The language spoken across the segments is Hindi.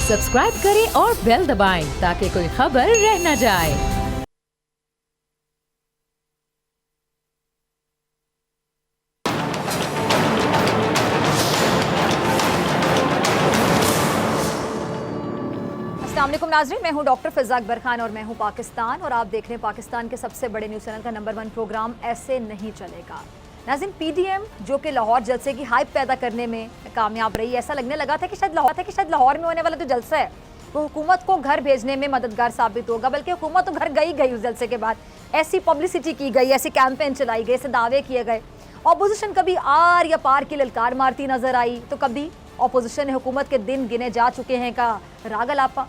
सब्सक्राइब करें और बेल दबाएं ताकि कोई खबर रह न जाए। अस्सलामुअलैकुम नाज़रीन, मैं हूं डॉक्टर फ़िज़ा अकबर खान और मैं हूं पाकिस्तान और आप देख रहे हैं पाकिस्तान के सबसे बड़े न्यूज़ चैनल का नंबर 1 प्रोग्राम ऐसे नहीं चलेगा। नाज़रीन, पीडीएम जो कि लाहौर जलसे की हाइप पैदा करने में कामयाब रही, ऐसा लगने लगा था कि शायद लाहौर में होने वाला जो जलसा है वो हुकूमत को घर भेजने में मददगार साबित होगा, बल्कि हुकूमत तो घर गई उस जलसे के बाद। ऐसी पब्लिसिटी की गई, ऐसी कैंपेन चलाई गई, ऐसे दावे किए गए। अपोजिशन कभी आर या पार की ललकार मारती नजर आई तो कभी अपोजिशन ने हुकूमत के दिन गिने जा चुके हैं का राग अलापा।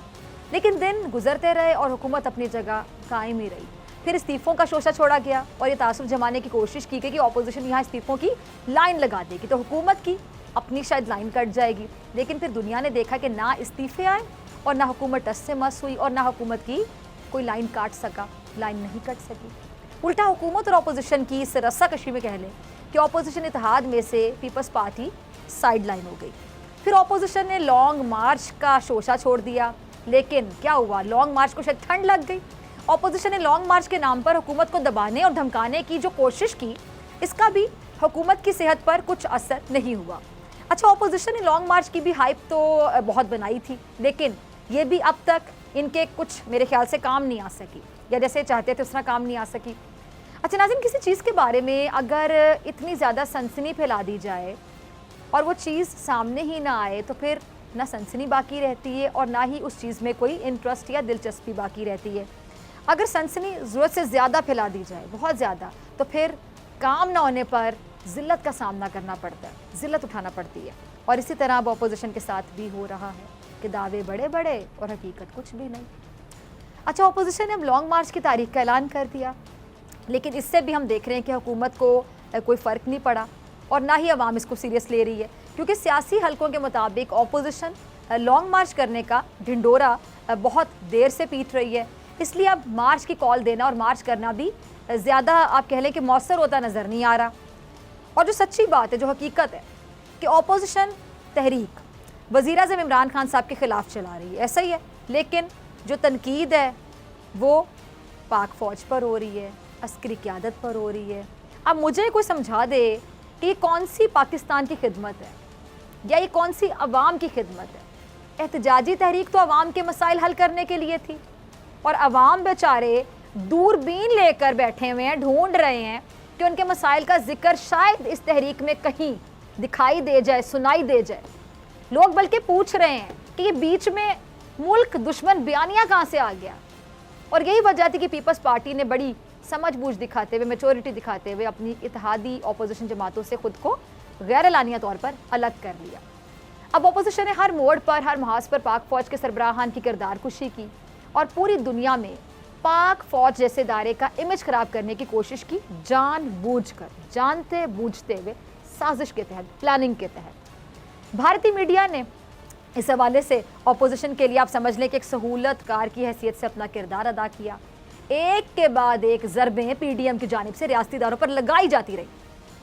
लेकिन दिन गुजरते रहे और हुकूमत अपनी जगह कायम ही रही। फिर इस्तीफ़ों का शोशा छोड़ा गया और ये तासुर जमाने की कोशिश की गई कि अपोजिशन यहाँ इस्तीफ़ों की लाइन लगा देगी तो हुकूमत की अपनी शायद लाइन कट जाएगी। लेकिन फिर दुनिया ने देखा कि ना इस्तीफ़े आए और ना हुकूमत टस से मस हुई और ना हुकूमत की कोई लाइन काट सका, लाइन नहीं कट सकी। उल्टा हुकूमत और अपोजिशन की इस रस्साकशी में कह लें कि अपोजिशन इत्तेहाद में से पीपल्स पार्टी साइड लाइन हो गई। फिर अपोजिशन ने लॉन्ग मार्च का शोशा छोड़ दिया, लेकिन क्या हुआ, लॉन्ग मार्च को शायद ठंड लग गई। अपोजिशन ने लॉन्ग मार्च के नाम पर हुकूमत को दबाने और धमकाने की जो कोशिश की, इसका भी हुकूमत की सेहत पर कुछ असर नहीं हुआ। अच्छा, अपोजिशन ने लॉन्ग मार्च की भी हाइप तो बहुत बनाई थी, लेकिन ये भी अब तक इनके कुछ मेरे ख्याल से काम नहीं आ सकी, या जैसे चाहते थे उस तरह काम नहीं आ सकी। अच्छा नाज़रीन, किसी चीज़ के बारे में अगर इतनी ज़्यादा सनसनी फैला दी जाए और वो चीज़ सामने ही ना आए तो फिर ना सनसनी बाकी रहती है और ना ही उस चीज़ में कोई इंटरेस्ट या दिलचस्पी बाकी रहती है। अगर सनसनी ज़रूरत से ज़्यादा फैला दी जाए, बहुत ज़्यादा, तो फिर काम ना होने पर ज़िल्लत का सामना करना पड़ता है, ज़िल्लत उठाना पड़ती है। और इसी तरह अब अपोजिशन के साथ भी हो रहा है कि दावे बड़े बड़े और हकीकत कुछ भी नहीं। अच्छा, अपोजिशन ने अब लॉन्ग मार्च की तारीख का ऐलान कर दिया, लेकिन इससे भी हम देख रहे हैं कि हुकूमत को कोई फ़र्क नहीं पड़ा और ना ही अवाम इसको सीरियस ले रही है, क्योंकि सियासी हलकों के मुताबिक अपोजिशन लॉन्ग मार्च करने का ढिंडोरा बहुत देर से पीट रही है। इसलिए अब मार्च की कॉल देना और मार्च करना भी ज़्यादा आप कह लें कि मौसर होता नज़र नहीं आ रहा। और जो सच्ची बात है, जो हकीकत है कि अपोजिशन तहरीक वज़ीर-ए-आज़म इमरान खान साहब के ख़िलाफ़ चला रही है, ऐसा ही है, लेकिन जो तनकीद है वो पाक फ़ौज पर हो रही है, अस्करी क़यादत पर हो रही है। अब मुझे कोई समझा दे कि ये कौन सी पाकिस्तान की खिदमत है या ये कौन सी अवाम की खिदमत है। एहतजाजी तहरीक तो अवाम के मसाइल हल करने के लिए थी और अवाम बेचारे दूरबीन लेकर बैठे हुए हैं, ढूंढ रहे हैं कि उनके मसाइल का जिक्र शायद इस तहरीक में कहीं दिखाई दे जाए, सुनाई दे जाए। लोग बल्कि पूछ रहे हैं कि ये बीच में मुल्क दुश्मन बयानियाँ कहाँ से आ गया। और यही वजह थी कि पीपल्स पार्टी ने बड़ी समझबूझ दिखाते हुए, मैच्योरिटी दिखाते हुए अपनी इत्तेहादी अपोजिशन जमातों से खुद को गैर एलानिया तौर पर अलग कर लिया। अब अपोजिशन ने हर मोड़ पर, हर महाज पर पाक फ़ौज के सरबराहान की किरदार कुशी की और पूरी दुनिया में पाक फ़ौज जैसे दायरे का इमेज ख़राब करने की कोशिश की, जानबूझकर, जानते बूझते हुए, साजिश के तहत, प्लानिंग के तहत। भारतीय मीडिया ने इस हवाले से अपोजिशन के लिए आप समझ लें कि एक सहूलतकार की हैसियत से अपना किरदार अदा किया। एक के बाद एक ज़रबें पीडीएम की जानिब से रियासती इदारों पर लगाई जाती रही,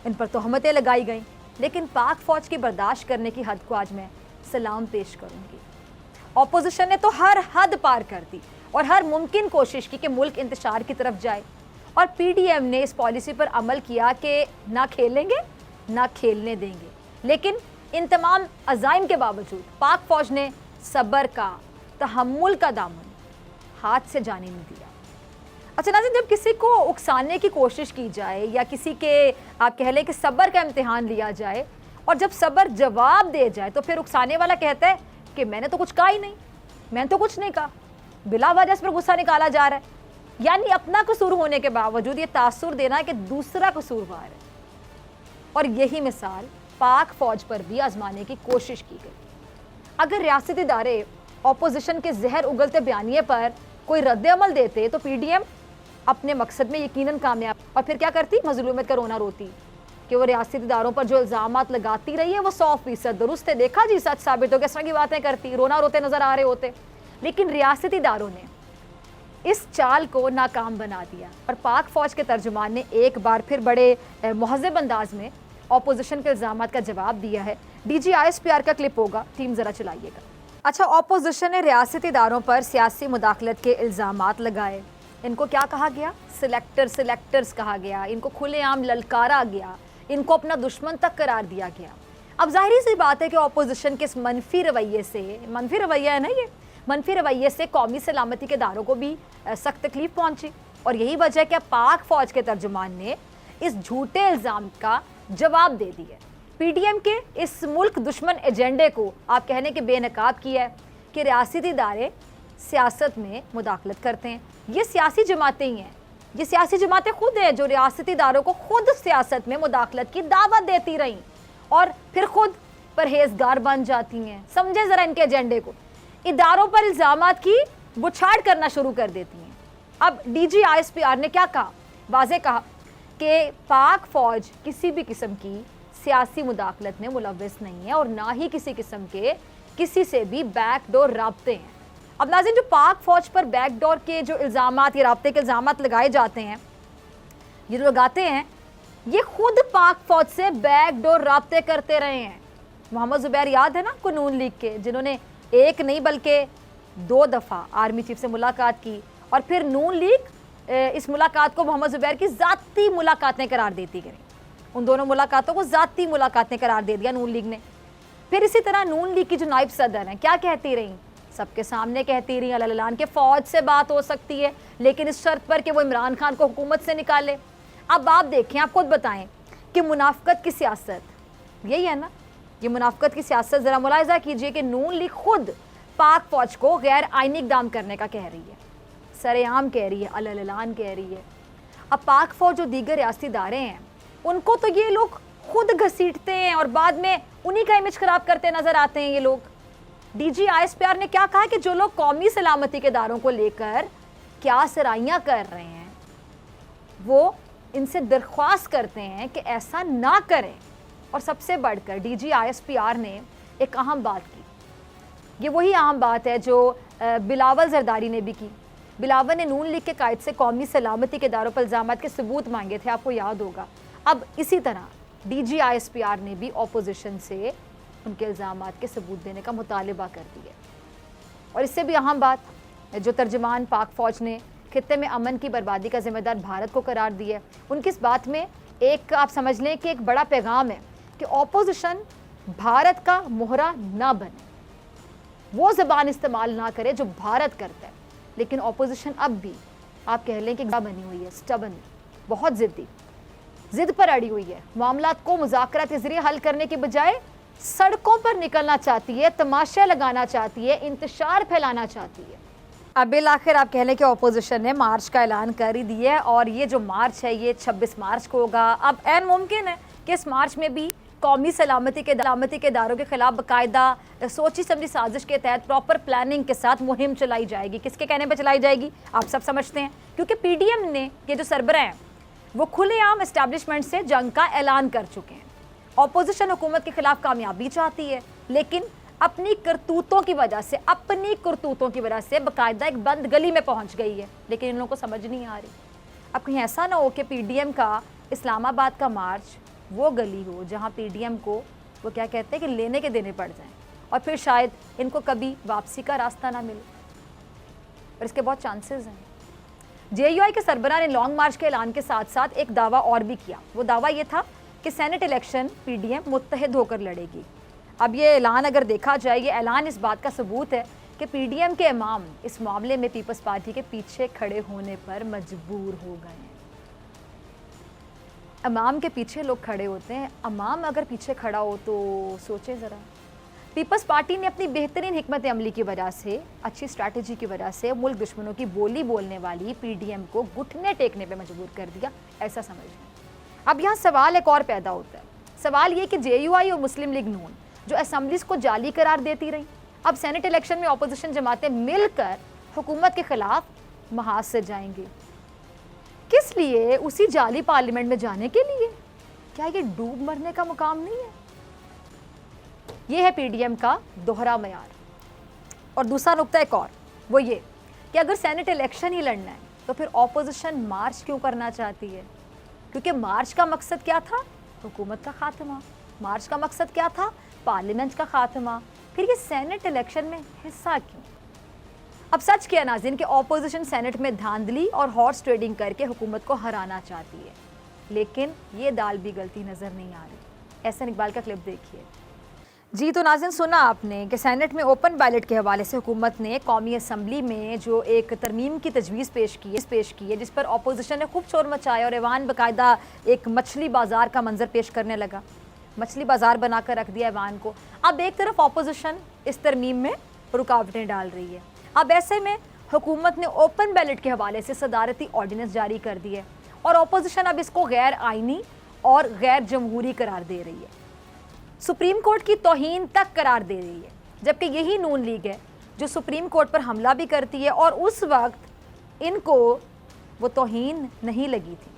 इन पर तोहमतें लगाई गईं, लेकिन पाक फ़ौज की बर्दाश्त करने की हद को आज मैं सलाम पेश करूँगी। अपोजिशन ने तो हर हद पार कर दी और हर मुमकिन कोशिश की कि मुल्क इंतशार की तरफ जाए, और पीडीएम ने इस पॉलिसी पर अमल किया कि ना खेलेंगे ना खेलने देंगे। लेकिन इन तमाम अज़ाइम के बावजूद पाक फ़ौज ने सब्र का, तहम्मुल का दामन हाथ से जाने नहीं दिया। अच्छा नाज़रीन, जब किसी को उकसाने की कोशिश की जाए या किसी के आप कह लें कि सब्र का इम्तिहान लिया जाए और जब सब्र जवाब दे जाए तो फिर उकसाने वाला कहता है कि मैंने तो कुछ कहा ही नहीं, मैंने तो कुछ नहीं कहा, बिला वजह इस पर गुस्सा निकाला जा रहा है। यानी अपना कसूर होने के बावजूद ये तासुर देना है कि दूसरा कसूरवार है। और यही मिसाल पाक फ़ौज पर भी आजमाने की कोशिश की गई। अगर रियासती इदारे अपोजिशन के जहर उगलते बयानिए पर कोई रद्द अमल देते तो पीडीएम अपने मकसद में यकीनन कामयाब, और फिर क्या करती, मजलूमियत का रोना रोती कि वो रियासती इदारों पर जो इल्ज़ामात लगाती रही है वो 100% दुरुस्त है, देखा जी सच साबित हो गया, इस तरह की बातें करती, रोना रोते नजर आ रहे होते। लेकिन रियासती इदारों ने इस चाल को नाकाम बना दिया और पाक फ़ौज के तर्जुमान ने एक बार फिर बड़े मुहज़्ज़ब अंदाज में अपोजिशन के इल्ज़ामात का जवाब दिया है। DG ISPR का क्लिप होगा, टीम ज़रा चलाइएगा। अच्छा, ऑपोजिशन ने रियासती इदारों पर सियासी मुदाखलत के इल्ज़ामात लगाए। इनको क्या कहा गया? सिलेक्टर्स कहा गया, इनको खुलेआम ललकारा गया, इनको अपना दुश्मन तक करार दिया गया। अब जाहिर सी बात है कि ऑपोजिशन के इस मनफी रवैया है ना, ये मनफी रवैये से कौमी सलामती के इदारों को भी सख्त तकलीफ पहुंची। और यही वजह है कि पाक फौज के तर्जुमान ने इस झूठे इल्ज़ाम का जवाब दे दिया। पीडीएम के इस मुल्क दुश्मन एजेंडे को आप कहने के बेनकाब किया है कि रियासती इदारे सियासत में मुदाखलत करते हैं। ये सियासी जमातें ही हैं, ये सियासी जमातें खुद हैं जो रियासती इदारों को खुद सियासत में मुदाखलत की दावत देती रहीं और फिर खुद परहेजगार बन जाती हैं। समझे ज़रा इनके एजेंडे को। इदारों पर इल्ज़ामात की बुछाड़ करना शुरू कर देती हैं। अब डीजी आईएसपीआर ने क्या कहा? वाज़े कहा कि पाक फौज किसी भी किस्म की सियासी मुदाखलत में मुलव्वस नहीं है और ना ही किसी किस्म के किसी से भी बैकडोर राब्ते हैं। अब नाज़रीन, जो पाक फौज पर बैकडोर के जो इल्ज़ामात या राब्ते के इल्ज़ामात लगाए जाते हैं, ये जो लगाते हैं, ये खुद पाक फौज से बैकडोर राब्ते करते रहे हैं। मोहम्मद ज़ुबैर याद है ना, को नून लीग के, जिन्होंने एक नहीं बल्कि 2 दफ़ा आर्मी चीफ से मुलाकात की और फिर नून लीग इस मुलाकात को मोहम्मद ज़ुबैर की ज़ाती मुलाकातें करार देती गई। उन दोनों मुलाकातों को ज़ाती मुलाकातें करार दे दिया नून लीग ने। फिर इसी तरह नून लीग की जो नायब सदर हैं, क्या कहती रहीं? सबके सामने कहती रही अल-ऐलान के फ़ौज से बात हो सकती है, लेकिन इस शर्त पर कि वो इमरान खान को हुकूमत से निकाले। अब आप देखें, आप खुद बताएं कि मुनाफ़क़त की सियासत यही है ना? ये मुनाफ़क़त की सियासत ज़रा मुलाहिज़ा कीजिए कि नून लीग खुद पाक फ़ौज को गैर आइनी इक़दाम करने का कह रही है, सरेआम कह रही है, अल-ऐलान कह रही है। अब पाक फ़ौज जो दीगर रियासती इदारे हैं, उनको तो ये लोग खुद घसीटते हैं और बाद में उन्हीं का इमेज ख़राब करते नज़र आते हैं ये लोग। डीजी आईएसपीआर ने क्या कहा कि जो लोग कौमी सलामती के इदारों को लेकर क्या सराहियाँ कर रहे हैं, वो इनसे दरख्वास्त करते हैं कि ऐसा ना करें। और सबसे बढ़कर डीजी आईएसपीआर ने एक अहम बात की, ये वही अहम बात है जो बिलावल जरदारी ने भी की। बिलावल ने नून लीग के कायद से कौमी सलामती के इदारों पर इल्ज़ामात के सबूत मांगे थे, आपको याद होगा। अब इसी तरह डीजी आईएसपीआर ने भी ऑपोजिशन से उनके इल्ज़ामात के सबूत देने का मुतालिबा कर दिया। और इससे भी अहम बात, जो तर्जुमान पाक फ़ौज ने खित्ते में अमन की बर्बादी का ज़िम्मेदार भारत को करार दिया है, उनकी इस बात में एक आप समझ लें कि एक बड़ा पैगाम है कि ऑपोजिशन भारत का मोहरा ना बने, वो ज़बान इस्तेमाल ना करे जो भारत करता है। लेकिन ऑपोजिशन अब भी आप कह लें कि बनी हुई है, स्टबन, बहुत ज़िद पर अड़ी हुई है। मामलात को मुज़ाकरात के ज़रिए हल करने के बजाय सड़कों पर निकलना चाहती है, तमाशा लगाना चाहती है, इंतशार फैलाना चाहती है। अब आखिर आप कह लें कि ऑपोजिशन ने मार्च का ऐलान कर ही दिया है और ये जो मार्च है ये 26 मार्च को होगा। अब ऐन मुमकिन है कि इस मार्च में भी कौमी सलामती के इदारों के खिलाफ बाकायदा सोची समझी साजिश के तहत प्रॉपर प्लानिंग के साथ मुहिम चलाई जाएगी। किसके कहने पर चलाई जाएगी आप सब समझते हैं, क्योंकि पीडीएम ने ये जो सरबराह हैं वो खुलेआम एस्टैब्लिशमेंट से जंग का ऐलान कर चुके हैं। ऑपोजिशन हुकूमत के खिलाफ कामयाबी चाहती है, लेकिन अपनी करतूतों की वजह से बाकायदा एक बंद गली में पहुंच गई है। लेकिन इन लोगों को समझ नहीं आ रही। अब कहीं ऐसा ना हो कि पीडीएम का इस्लामाबाद का मार्च वो गली हो जहां पीडीएम को वो क्या कहते हैं कि लेने के देने पड़ जाएं और फिर शायद इनको कभी वापसी का रास्ता ना मिले, और इसके बहुत चांसेस हैं। जेयूआई के सरबराह ने लॉन्ग मार्च के ऐलान के साथ साथ एक दावा और भी किया। वो दावा ये था कि सेनेट इलेक्शन पीडीएम मुत्तहिद होकर लड़ेगी। अब ये ऐलान अगर देखा जाए, ये ऐलान इस बात का सबूत है कि पीडीएम के इमाम इस मामले में पीपल्स पार्टी के पीछे खड़े होने पर मजबूर हो गए हैं। इमाम के पीछे लोग खड़े होते हैं, इमाम अगर पीछे खड़ा हो तो सोचे ज़रा। पीपल्स पार्टी ने अपनी बेहतरीन हिकमत अमली की वजह से, अच्छी स्ट्रैटेजी की वजह से मुल्क दुश्मनों की बोली बोलने वाली पीडीएम को घुटने टेकने पे मजबूर कर दिया, ऐसा समझ लें। अब यहाँ सवाल एक और पैदा होता है। सवाल ये कि जेयूआई और मुस्लिम लीग नून जो असम्बलीज को जाली करार देती रही, अब सेनेट इलेक्शन में अपोजिशन जमातें मिलकर हुकूमत के खिलाफ महाज से जाएंगी। किस लिए? उसी जाली पार्लियामेंट में जाने के लिए? क्या ये डूब मरने का मुकाम नहीं है? ये है पीडीएम का दोहरा मयार। और दूसरा नुक्ता एक और, वो ये कि अगर सेनेट इलेक्शन ही लड़ना है तो फिर ऑपोजिशन मार्च क्यों करना चाहती है? क्योंकि मार्च का मकसद क्या था? हुकूमत का खात्मा। मार्च का मकसद क्या था? पार्लियामेंट का खात्मा। फिर ये सेनेट इलेक्शन में हिस्सा क्यों? अब सच क्या नाज़रीन कि ऑपोजिशन सेनेट में धांधली और हॉर्स ट्रेडिंग करके हुकूमत को हराना चाहती है, लेकिन ये दाल भी गलती नज़र नहीं आ रही। एहसन इकबाल का क्लिप देखिए। जी तो नाज़रीन, सुना आपने कि सेनेट में ओपन बैलेट के हवाले से हुकूमत ने कौमी असम्बली में जो एक तरमीम की तजवीज़ पेश की है जिस पर अपोजिशन ने खूब शोर मचाया और ऐवान बाकायदा एक मछली बाज़ार का मंजर पेश करने लगा, मछली बाज़ार बनाकर रख दिया ऐवान को। अब एक तरफ अपोजिशन इस तरमीम में रुकावटें डाल रही है। अब ऐसे में हुकूमत ने ओपन बैलेट के हवाले से सदारती ऑर्डिनेंस जारी कर दी है और अपोजिशन अब इसको गैर आइनी और गैर जमहूरी करार दे रही है, सुप्रीम कोर्ट की तौहीन तक करार दे रही है। जबकि यही नून लीग है जो सुप्रीम कोर्ट पर हमला भी करती है और उस वक्त इनको वो तौहीन नहीं लगी थी,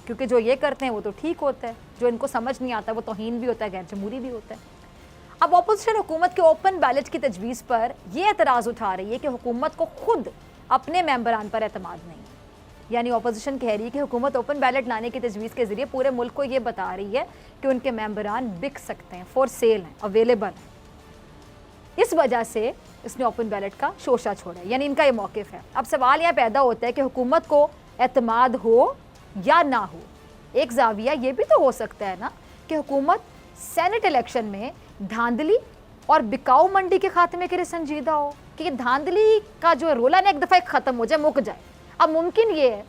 क्योंकि जो ये करते हैं वो तो ठीक होता है, जो इनको समझ नहीं आता वो तौहीन भी होता है, गैर जमहूरी भी होता है। अब अपोजिशन हुकूमत के ओपन बैलेट की तजवीज़ पर यह एतराज़ उठा रही है कि हुकूमत को खुद अपने मेंबरान पर एतमाद नहीं है। यानी अपोजिशन कह रही है कि हुकूमत ओपन बैलेट लाने की तजवीज़ के ज़रिए पूरे मुल्क को ये बता रही है कि उनके मेंबरान बिक सकते हैं, फॉर सेल हैं, अवेलेबल हैं। इस वजह से इसने ओपन बैलेट का शोशा छोड़ा है, यानी इनका ये मौक़िफ़ है। अब सवाल यह पैदा होता है कि हुकूमत को एतमाद हो या ना हो। एक जाविया ये भी तो हो सकता है ना कि हुकूमत सेनेट इलेक्शन में धांधली और बिकाऊ मंडी के खात्मे के लिए संजीदा हो, कि धांधली का जो रोला ना एक दफ़ा ख़त्म हो जाए, मुक जाए। अब मुमकिन ये है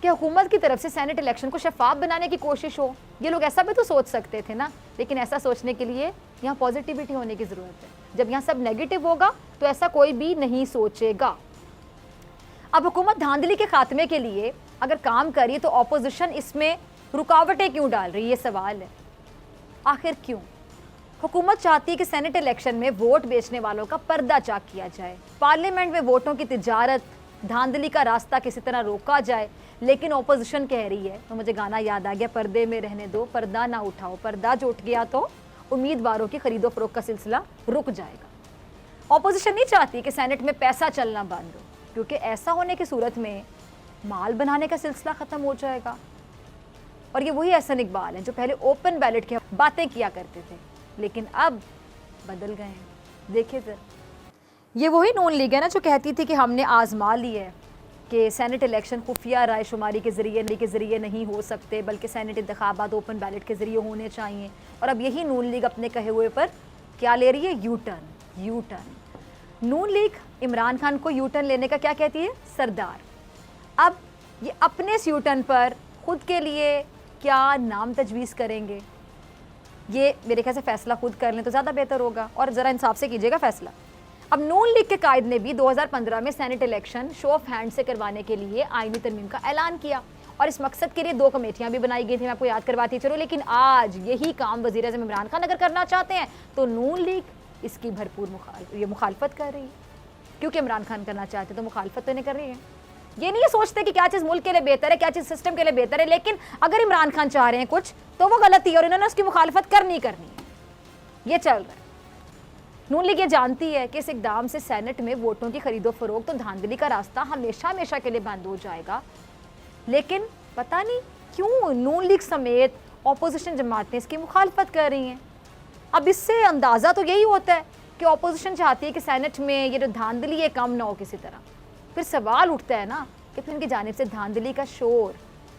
कि हुकूमत की तरफ से सेनेट इलेक्शन को शफाफ बनाने की कोशिश हो। ये लोग ऐसा भी तो सोच सकते थे ना, लेकिन ऐसा सोचने के लिए यहाँ पॉजिटिविटी होने की ज़रूरत है। जब यहाँ सब नेगेटिव होगा तो ऐसा कोई भी नहीं सोचेगा। अब हुकूमत धांधली के खात्मे के लिए अगर काम करी तो अपोजिशन इसमें रुकावटें क्यों डाल रही है, ये सवाल है। आखिर क्यों? हुकूमत चाहती है कि सेनेट इलेक्शन में वोट बेचने वालों का पर्दा चाक किया जाए, पार्लियामेंट में वोटों की तिजारत, धांधली का रास्ता किसी तरह रोका जाए। लेकिन ऑपोजिशन कह रही है, तो मुझे गाना याद आ गया, पर्दे में रहने दो, पर्दा ना उठाओ, पर्दा जो उठ गया तो उम्मीदवारों की खरीदो फरोख्त का सिलसिला रुक जाएगा। ऑपोजिशन नहीं चाहती कि सेनेट में पैसा चलना बंद हो, क्योंकि ऐसा होने की सूरत में माल बनाने का सिलसिला ख़त्म हो जाएगा। और ये वही एहसन इकबाल हैं जो पहले ओपन बैलेट की बातें किया करते थे, लेकिन अब बदल गए हैं। देखिए सर, ये वही नून लीग है ना जो कहती थी कि हमने आजमा ली है कि सेनेट इलेक्शन खुफिया राय शुमारी के ज़रिए नहीं हो सकते, बल्कि सेनेट इंतखाबात ओपन बैलेट के ज़रिए होने चाहिए। और अब यही नून लीग अपने कहे हुए पर क्या ले रही है? U turn. नून लीग इमरान खान को यू टर्न लेने का क्या कहती है? सरदार। अब ये अपने इस यू टर्न पर खुद के लिए क्या नाम तजवीज़ करेंगे, ये मेरे ख्याल से फ़ैसला खुद कर लें तो ज़्यादा बेहतर होगा, और ज़रा इंसाफ से कीजिएगा फ़ैसला। अब नून लीग के कायद ने भी 2015 में senate election show off hand से करवाने के लिए आईनी तरमीम का ऐलान किया, और इस मकसद के लिए 2 कमेटियां भी बनाई गई थी, मैं आपको याद करवाती चलो। लेकिन आज यही काम वज़ीर आज़म इमरान खान अगर करना चाहते हैं तो नून लीग इसकी भरपूर मुखालफत कर रही है, क्योंकि इमरान खान करना चाहते तो मुखालफत तो नहीं कर रही है। ये नहीं सोचते कि क्या चीज़ मुल्क के लिए बेहतर है, क्या चीज़ सिस्टम के लिए बेहतर है, लेकिन अगर इमरान खान चाह रहे हैं कुछ तो वो गलती है और इन्होंने उसकी मुखालफत करनी है। ये चल रहा है। नून लीग ये जानती है कि इस इकदाम से सेनेट में वोटों की खरीदो फरोख्त तो धांधली का रास्ता हमेशा के लिए बंद हो जाएगा। लेकिन पता नहीं क्यों नून लीग समेत अपोजिशन जमातें इसकी मुखालफत कर रही हैं। अब इससे अंदाज़ा तो यही होता है कि अपोजिशन चाहती है कि सेनेट में ये जो धांधली है कम ना हो किसी तरह। फिर सवाल उठता है ना कि फिर उनकी जानिब से धांधली का शोर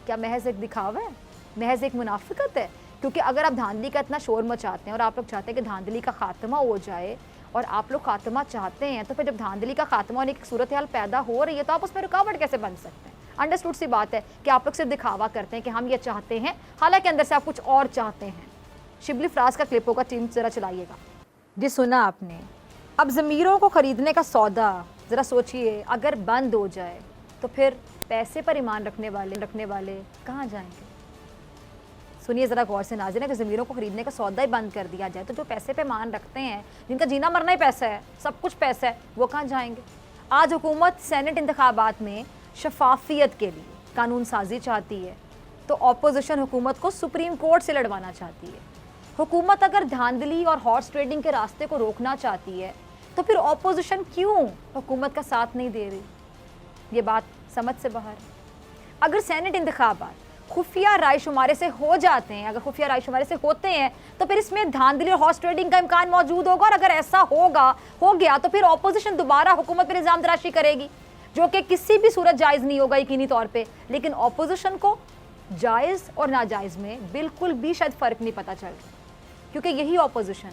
क्या महज एक दिखावा है, महज एक मुनाफिकत है? क्योंकि अगर आप धांधली का इतना शोर मचाते हैं और आप लोग चाहते हैं कि धांधली का खात्मा हो जाए, और आप लोग खात्मा चाहते हैं, तो फिर जब धांधली का खात्मा होने की सूरत हाल पैदा हो रही है तो आप उसमें रुकावट कैसे बन सकते हैं? अंडरस्टूड सी बात है कि आप लोग सिर्फ दिखावा करते हैं कि हम ये चाहते हैं, हालांकि अंदर से आप कुछ और चाहते हैं। शिबली फ्राज का क्लिप होगा, टीम ज़रा चलाइएगा। जी सुना आपने। अब ज़मीरों को ख़रीदने का सौदा ज़रा सोचिए, अगर बंद हो जाए तो फिर पैसे पर ईमान रखने वाले कहाँ जाएंगे? सुनिए ज़रा गौर से नाज़रीन, कि ज़मीरों को ख़रीदने का सौदा ही बंद कर दिया जाए तो जो पैसे पे मान रखते हैं, जिनका जीना मरना ही पैसा है, सब कुछ पैसा है, वो कहाँ जाएंगे? आज हुकूमत सेनेट इंतखाबात में शफाफियत के लिए कानून साजी चाहती है, तो अपोजिशन हुकूमत को सुप्रीम कोर्ट से लड़वाना चाहती है। हुकूमत अगर धांधली और हॉर्स ट्रेडिंग के रास्ते को रोकना चाहती है तो फिर अपोजिशन क्यों हुकूमत का साथ नहीं दे रही? ये बात समझ से बाहर है। अगर सेनेट इंतखाबात खुफिया रायशुमारे से हो जाते हैं, अगर खुफिया रायशुमारे से होते हैं तो फिर इसमें धांधली और हॉर्स ट्रेडिंग का इम्कान मौजूद होगा, और अगर ऐसा हो गया तो फिर ऑपोजिशन दोबारा हुकूमत पर इल्ज़ाम तराशी करेगी, जो कि किसी भी सूरत जायज़ नहीं होगा यकीनी तौर पे। लेकिन ऑपोजिशन को जायज़ और नाजायज़ में बिल्कुल भी शायद फ़र्क नहीं पता चल रहा, क्योंकि यही ऑपोजिशन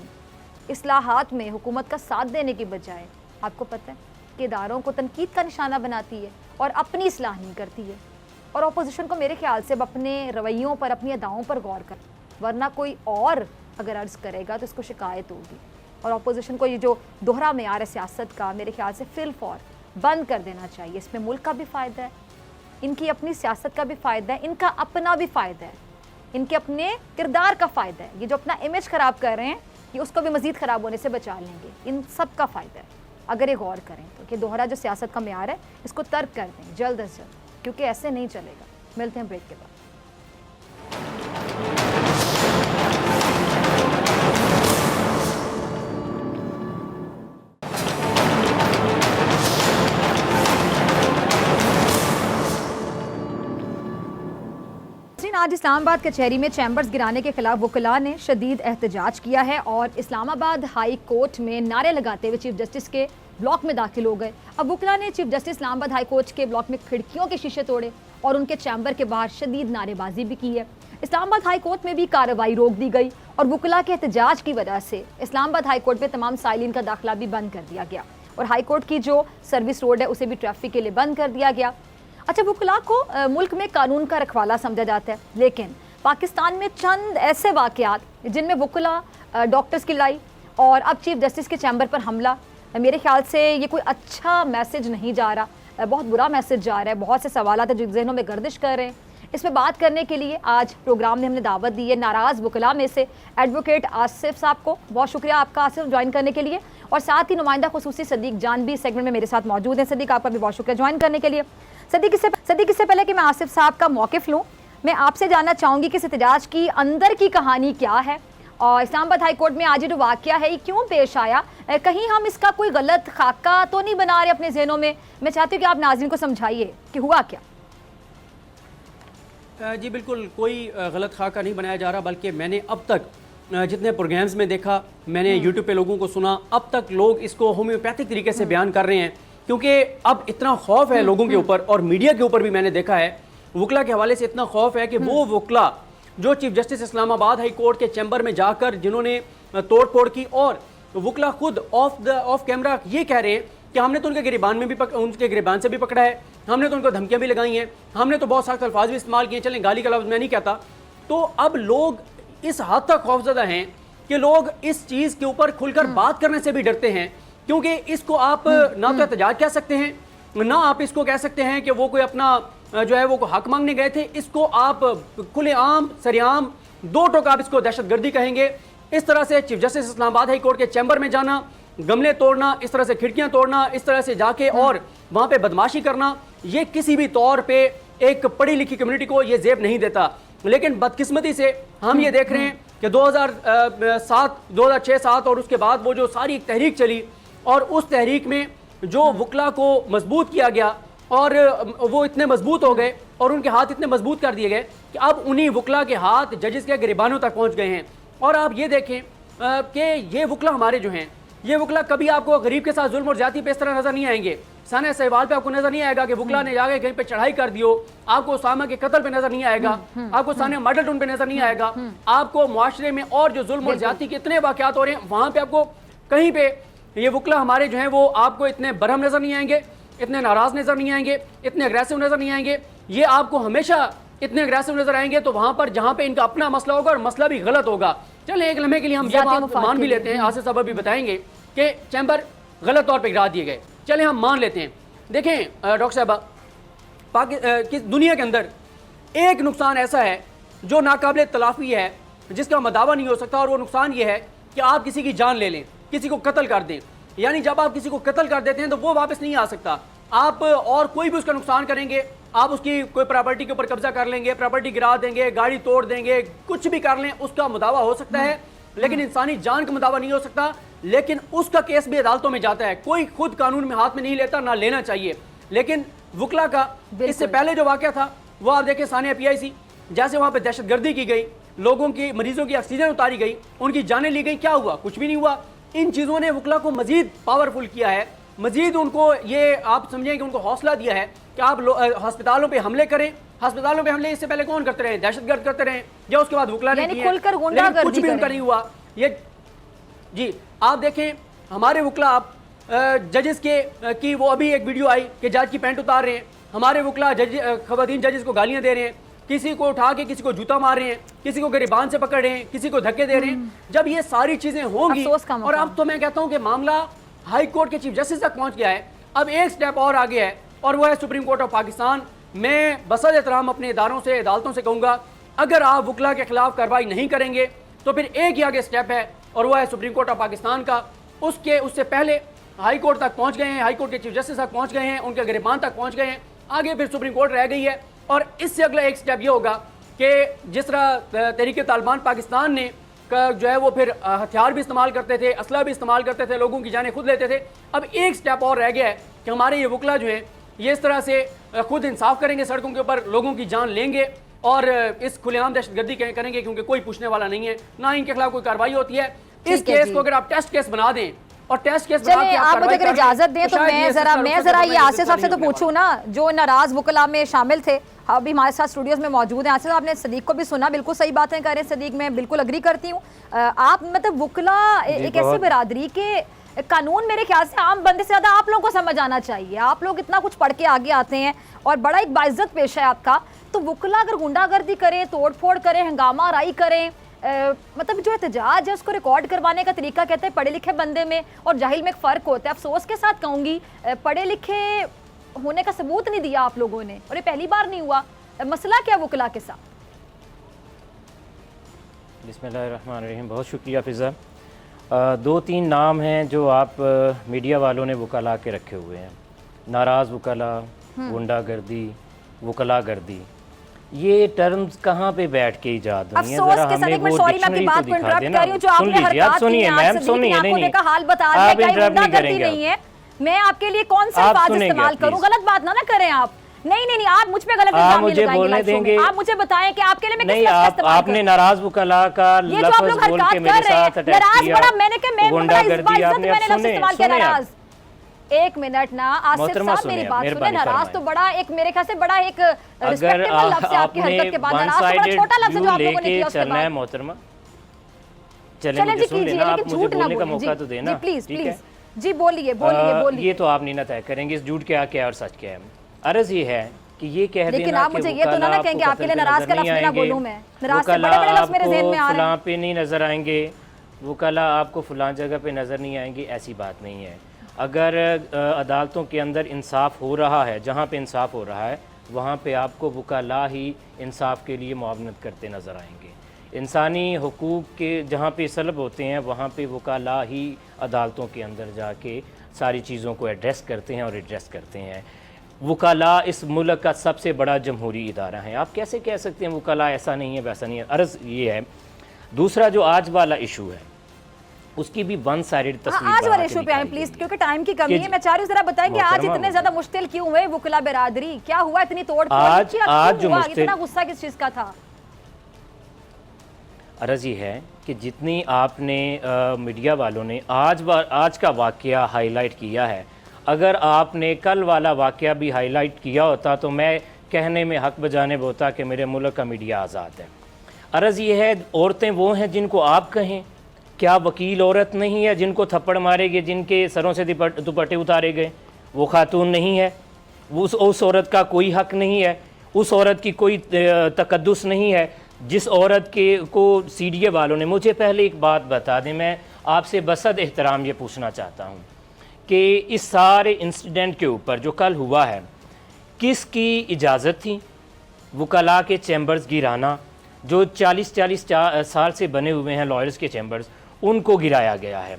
इस्लाहात में हुकूमत का साथ देने की बजाय, आपको पता है कि इदारों को तनकीद का निशाना बनाती है और अपनी इस्लाह नहीं करती है। और ऑपोजिशन को मेरे ख्याल से अब अपने रवैयों पर, अपनी अदाओं पर गौर कर, वरना कोई और अगर अर्ज़ करेगा तो इसको शिकायत होगी। और ऑपोजिशन को ये जो दोहरा मेयार है सियासत का, मेरे ख्याल से फिल फॉर बंद कर देना चाहिए। इसमें मुल्क का भी फ़ायदा है, इनकी अपनी सियासत का भी फ़ायदा है, इनका अपना भी फ़ायदा है, इनके अपने किरदार का फ़ायदा है। ये जो अपना इमेज ख़राब कर रहे हैं, ये उसको भी मज़ीद ख़राब होने से बचा लेंगे। इन सब का फ़ायदा है अगर ये गौर करें तो, कि दोहरा जो सियासत का मेयार है इसको तर्क कर दें जल्द अज जल्द, क्योंकि ऐसे नहीं चलेगा। मिलते हैं ब्रेक के बाद। आज इस्लामाबाद कचहरी में चैम्बर्स गिराने के खिलाफ वकला ने शदीद एहतजाज किया है और इस्लामाबाद हाई कोर्ट में नारे लगाते हुए चीफ जस्टिस के ब्लॉक में दाखिल हो गए। अब वकला ने chief justice Islamabad high court के ब्लॉक में खिड़कियों के शीशे तोड़े और उनके चैम्बर के बाहर शदीद नारेबाजी भी की है। इस्लामाबाद हाई कोर्ट में भी कार्रवाई रोक दी गई और वकला के एहतजाज की वजह से इस्लामाबाद हाई कोर्ट में तमाम साइलिन का दाखिला भी बंद कर दिया गया और हाई कोर्ट की जो सर्विस रोड है उसे भी ट्रैफिक के लिए बंद कर दिया गया। अच्छा, वकला को मुल्क में कानून का रखवाला समझा जाता है, लेकिन पाकिस्तान में चंद ऐसे वाक़यात जिनमें वकला, डॉक्टर्स की लड़ाई और अब चीफ जस्टिस के चैम्बर पर हमला, मेरे ख्याल से ये कोई अच्छा मैसेज नहीं जा रहा, बहुत बुरा मैसेज जा रहा है। बहुत से सवाल हैं जो जहनों में गर्दिश कर रहे हैं। इस पर बात करने के लिए आज प्रोग्राम में हमने दावत दी है नाराज़ वकला में से एडवोकेट आसिफ साहब को। बहुत शुक्रिया आपका आसिफ ज्वाइन करने के लिए, और साथ ही नुमाइंदा खुसूसी सदीक जान भी सेगमेंट में मेरे साथ मौजूद हैं। सदीक, आपका भी बहुत शुक्रिया ज्वाइन करने के लिए। सदीक, इससे पहले कि मैं आसिफ साहब का मौक़िफ़ लूँ, मैं आपसे जानना चाहूँगी कि इस एहतजाज की अंदर की कहानी क्या है और इस्लामाबाद हाई कोर्ट में आज जो वाक़या है ये क्यों पेश आया? कहीं हम इसका कोई गलत खाका तो नहीं बना रहे अपने जहनों में? मैं चाहती हूँ कि आप नाज़रीन को समझाइए कि हुआ क्या। जी बिल्कुल, कोई गलत खाका नहीं बनाया जा रहा, बल्कि मैंने अब तक जितने प्रोग्राम्स में देखा, मैंने यूट्यूब पे लोगों को सुना, अब तक लोग इसको होम्योपैथिक तरीके से बयान कर रहे हैं, क्योंकि अब इतना खौफ है लोगों के ऊपर और मीडिया के ऊपर भी मैंने देखा है, वकला के हवाले से इतना खौफ है कि वो वकला जो chief justice Islamabad high court के चैम्बर में जाकर जिन्होंने तोड़ फोड़ की, और वकला खुद ऑफ कैमरा ये कह रहे हैं कि हमने तो उनके गिरबान में भी उनके गिरबान से भी पकड़ा है, हमने तो उनको धमकियां भी लगाई हैं, हमने तो बहुत सख्त अल्फाज भी इस्तेमाल किए, चलें गाली का लफ्ज़ मैं नहीं कहता। तो अब लोग इस हद तक खौफजदा हैं कि लोग इस चीज़ के ऊपर खुलकर बात करने से भी डरते हैं, क्योंकि इसको आप ना तो एहतजाज कह सकते हैं, ना आप इसको कह सकते हैं कि वो कोई अपना जो है वो हक मांगने गए थे। इसको आप खुलेआम सरेआम दो टोक आप इसको दहशतगर्दी कहेंगे। इस तरह से chief justice Islamabad high court के चैम्बर में जाना, गमले तोड़ना, इस तरह से खिड़कियां तोड़ना, इस तरह से जाके और वहां पे बदमाशी करना, ये किसी भी तौर पे एक पढ़ी लिखी कम्युनिटी को ये जेब नहीं देता। लेकिन बदकिस्मती से हम ये देख रहे हैं कि 2006-7 और उसके बाद वो जो सारी एक तहरीक चली, और उस तहरीक में जो वकला को मजबूत किया गया और वो इतने मजबूत हो गए और उनके हाथ इतने मजबूत कर दिए गए कि अब उन्हीं वकला के हाथ जजेस के गिरबानों तक पहुंच गए हैं। और आप ये देखें कि ये वकला हमारे जो हैं, ये वकला कभी आपको गरीब के साथ जुल्म और ज्यादती पे इस तरह नजर नहीं आएंगे। सानिया सहवाल पे आपको नजर नहीं आएगा कि वकला ने जाके कहीं पे चढ़ाई कर दियो, आपको उसामा के कत्ल पे नजर नहीं आएगा, आपको सानिया मर्डर टून पे नजर नहीं आएगा, आपको मुआशरे में और जो जुल्म और ज्यादती के इतने वाकयात हो रहे हैं वहां पे आपको कहीं पे ये वकला हमारे जो हैं वो आपको इतने बरहम नजर नहीं आएंगे, इतने नाराज नजर नहीं आएंगे, इतने अग्रेसिव नजर नहीं आएंगे। ये आपको हमेशा इतने अग्रेसिव नजर आएंगे तो वहां पर जहां पे इनका अपना मसला होगा और मसला भी गलत होगा। चले एक लम्हे के लिए हम ये बात मान भी लेते हैं, आसिफ साहब भी बताएंगे कि चैम्बर गलत तौर पर गिरा दिए गए, चले हम मान लेते हैं। देखें डॉक्टर साहब, दुनिया के अंदर एक नुकसान ऐसा है जो नाकाबिले तलाफी है, जिसका मदावा नहीं हो सकता, और वो नुकसान ये है कि आप किसी की जान ले लें, किसी को कत्ल कर दें। यानी जब आप किसी को कत्ल कर देते हैं तो वो वापस नहीं आ सकता। आप और कोई भी उसका नुकसान करेंगे, आप उसकी कोई प्रॉपर्टी के ऊपर कब्जा कर लेंगे, प्रॉपर्टी गिरा देंगे, गाड़ी तोड़ देंगे, कुछ भी कर लें, उसका मुदावा हो सकता है, लेकिन इंसानी जान का मुदावा नहीं हो सकता। लेकिन उसका केस भी अदालतों में जाता है, कोई खुद कानून में हाथ में नहीं लेता, ना लेना चाहिए। लेकिन वकला का इससे पहले जो वाकया था वो आप देखें, सानिया PIC जैसे वहाँ पे दहशतगर्दी की गई, लोगों की, मरीजों की ऑक्सीजन उतारी गई, उनकी जानें ली गई, क्या हुआ? कुछ भी नहीं हुआ। इन चीज़ों ने वकला को मजीद पावरफुल किया है, मजीद उनको ये आप समझें कि उनको हौसला दिया है कि आप अस्पतालों पे हमले करें। अस्पतालों पे हमले इससे पहले कौन करते रहे? दहशतगर्द करते रहे, या उसके बाद वकला ने किए, खुलकर गुंडागर्दी कुछ भी उनका नहीं हुआ। ये जी आप देखें हमारे वकला, आप जजेस के की वो अभी एक वीडियो आई कि जज की पैंट उतार रहे हैं, हमारे वकला जज खवातीन जजेस को गालियां दे रहे हैं, किसी को उठा के किसी को जूता मार रहे हैं, किसी को गिरबान से पकड़ रहे हैं, किसी को धक्के दे रहे हैं। जब ये सारी चीजें होंगी, और अब तो मैं कहता हूं कि मामला हाई कोर्ट के चीफ जस्टिस तक पहुंच गया है, अब एक स्टेप और आगे है और वो है सुप्रीम कोर्ट ऑफ पाकिस्तान। मैं बसद एहतराम अपने इदारों से, अदालतों से कहूंगा, अगर आप वकला के खिलाफ कार्रवाई नहीं करेंगे तो फिर एक ही आगे स्टेप है और वो है सुप्रीम कोर्ट ऑफ पाकिस्तान का। उससे पहले हाई कोर्ट तक पहुंच गए हैं, हाई कोर्ट के चीफ जस्टिस तक पहुंच गए हैं, उनके गिरबान तक पहुंच गए हैं, आगे फिर सुप्रीम कोर्ट रह गई है। और इससे अगला एक स्टेप ये होगा कि जिस तरह तहरीके तालिबान पाकिस्तान ने जो है वो फिर हथियार भी इस्तेमाल करते थे, असला भी इस्तेमाल करते थे, लोगों की जानें खुद लेते थे, अब एक स्टेप और रह गया है कि हमारे ये वकला जो हैं ये इस तरह से खुद इंसाफ करेंगे, सड़कों के ऊपर लोगों की जान लेंगे और इस खुलेआम दहशतगर्दी करेंगे, क्योंकि कोई पूछने वाला नहीं है, ना इनके खिलाफ कोई कार्रवाई होती है। इस केस को अगर आप टेस्ट केस बना दें और टेस्ट केस बना के आप मुझे अगर इजाजत दें तो मैं जरा ये आसिफ साहब से तो पूछूं ना, जो नाराज वकला में शामिल थे, अभी हमारे साथ स्टूडियोज में मौजूद हैं। आसिफ साहब, आपने सदीक को भी सुना, बिल्कुल सही बातें कर रहे हैं सदीक, मैं बिल्कुल अग्री करती हूँ। आप मतलब वकला एक ऐसी बिरादरी के कानून मेरे ख्याल से आम बंदे से ज्यादा आप लोगों को समझ आना चाहिए। आप लोग इतना कुछ पढ़ के आगे आते हैं और बड़ा एक बाइज्जत पेशा है आपका। तो वकला अगर गुंडागर्दी करें, तोड़ फोड़ करें, हंगामा आराई करें, मतलब जो एहतजाज है उसको रिकॉर्ड करवाने का तरीका कहते हैं पढ़े लिखे बंदे में और जाहिल में एक फ़र्क होता है। अफसोस के साथ कहूँगी, पढ़े लिखे होने का सबूत नहीं दिया आप लोगों ने, और ये पहली बार नहीं हुआ। मसला क्या वकला के साथ? बिस्मिल्लाहिर्रहमानिर्रहीम, बहुत शुक्रिया फ़िज़ा। दो तीन नाम हैं जो आप मीडिया वालों ने वकला के रखे हुए हैं, नाराज़ वकला, गुंडागर्दी, वकलागर्दी। ये टर्म्स कहाँ पे बैठ के इजाद हुई हैं? जरा हमें वो डिक्शनरी तो दिखा देना। सुन लीजिए, आप सुनिए मैम, सुनिए, नहीं आप इंटरप्ट नहीं करेंगे। मैं आपके लिए कौन सा अल्फाज इस्तेमाल करूं? गलत बात ना करें आप। नहीं, आप मुझ पे गलत इल्जाम मुझे बोलने देंगे। आप मुझे बताएं कि आपके लिए मैं नहीं, आपने नाराज वकला का लफ्ज़ बोल के मेरे साथ अटैक किया, गुंडागर्दी आपने इस्तेमाल किया। नाराज, एक मिनट ना आसिफ साहब, मेरी बात सुने। नाराज तो बड़ा एक मेरे ख्याल से बड़ा एक रिस्पेक्टेबल लफ्ज़ है आपकी हरकत के बाद। नाराज तो बड़ा छोटा लफ्ज़ है जो आप लोगों ने किया उसके बाद। मोहतरमा चलें, मुझे सुन लेना, आप मुझे बोलने का मौका तो देना, प्लीज प्लीज जी, बोलिए बोलिए। ये तो आप नहीं ना तय करेंगे इस झूठ क्या क्या और सच क्या है। अर्ज ये है कि ये कह देना, लेकिन आप मुझे ये तो ना कहेंगे आपके लिए नाराज का लफ्ज़ ना बोलूं मैं। नाराज से बड़े-बड़े लफ्ज़ मेरे ज़हन में आ रहे हैं। फलां पे नहीं नजर आएंगे, वकला आपको फलां जगह पे नजर नहीं आएंगे, ऐसी बात नहीं है। अगर अदालतों के अंदर इंसाफ हो रहा है, जहाँ पे इंसाफ हो रहा है वहाँ पे आपको वकला ही इंसाफ के लिए मुआवनत करते नज़र आएंगे। इंसानी हुकूक के जहाँ पे सलब होते हैं वहाँ पे वकला ही अदालतों के अंदर जाके सारी चीज़ों को एड्रेस करते हैं और एड्रेस करते हैं। वकला इस मुल्क का सबसे बड़ा जमहूरी इदारा है। आप कैसे कह सकते हैं वकला ऐसा नहीं है वैसा नहीं है? अर्ज़ ये है। दूसरा जो आज वाला इशू है उसकी भी वन साइडेड तस्वीर आज वाले इशू पे आए प्लीज, क्योंकि टाइम की कमी है। मैं चाह रही हूँ जरा बताएंगे आज इतने ज्यादा मुश्किल क्यों हुए वकला बिरादरी? क्या हुआ इतनी तोड़ फोड़? आज जो इतना गुस्सा किस चीज का था? अर्ज़ ये है कि जितनी आपने मीडिया वालों ने आज का वाक़या हाईलाइट किया है, अगर आपने कल वाला वाक़या भी हाईलाइट किया होता तो मैं कहने में हक बजाने होता कि मेरे मुल्क का मीडिया आज़ाद है। अर्ज़ ये है, औरतें वो हैं जिनको आप कहें, क्या वकील औरत नहीं है जिनको थप्पड़ मारे गए, जिनके सरों से दुपट्टे उतारे गए? वो खातून नहीं है? उस औरत का कोई हक नहीं है? उस औरत की कोई तकद्दुस नहीं है? जिस औरत को सीडीए वालों ने, मुझे पहले एक बात बता दें, मैं आपसे बसद एहतराम ये पूछना चाहता हूँ कि इस सारे इंसिडेंट के ऊपर जो कल हुआ है, किसकी इजाज़त थी? वकला के चैम्बर्स गिराना, जो 40 साल से बने हुए हैं लॉयर्स के चैम्बर्स, उनको गिराया गया है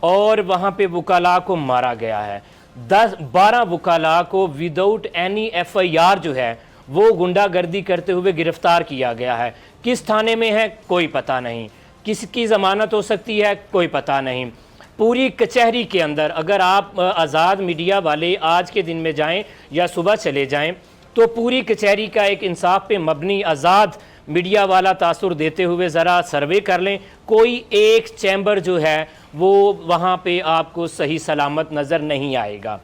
और वहाँ पे वकला को मारा गया है। 10-12 वकला को विदाउट एनी FIR जो है वो गुंडागर्दी करते हुए गिरफ्तार किया गया है। किस थाने में है कोई पता नहीं, किसकी ज़मानत हो सकती है कोई पता नहीं। पूरी कचहरी के अंदर अगर आप आज़ाद मीडिया वाले आज के दिन में जाएं या सुबह चले जाएं तो पूरी कचहरी का एक इंसाफ पे मबनी आज़ाद मीडिया वाला तासुर देते हुए ज़रा सर्वे कर लें। कोई एक चैम्बर जो है वो वहाँ पे आपको सही सलामत नज़र नहीं आएगा।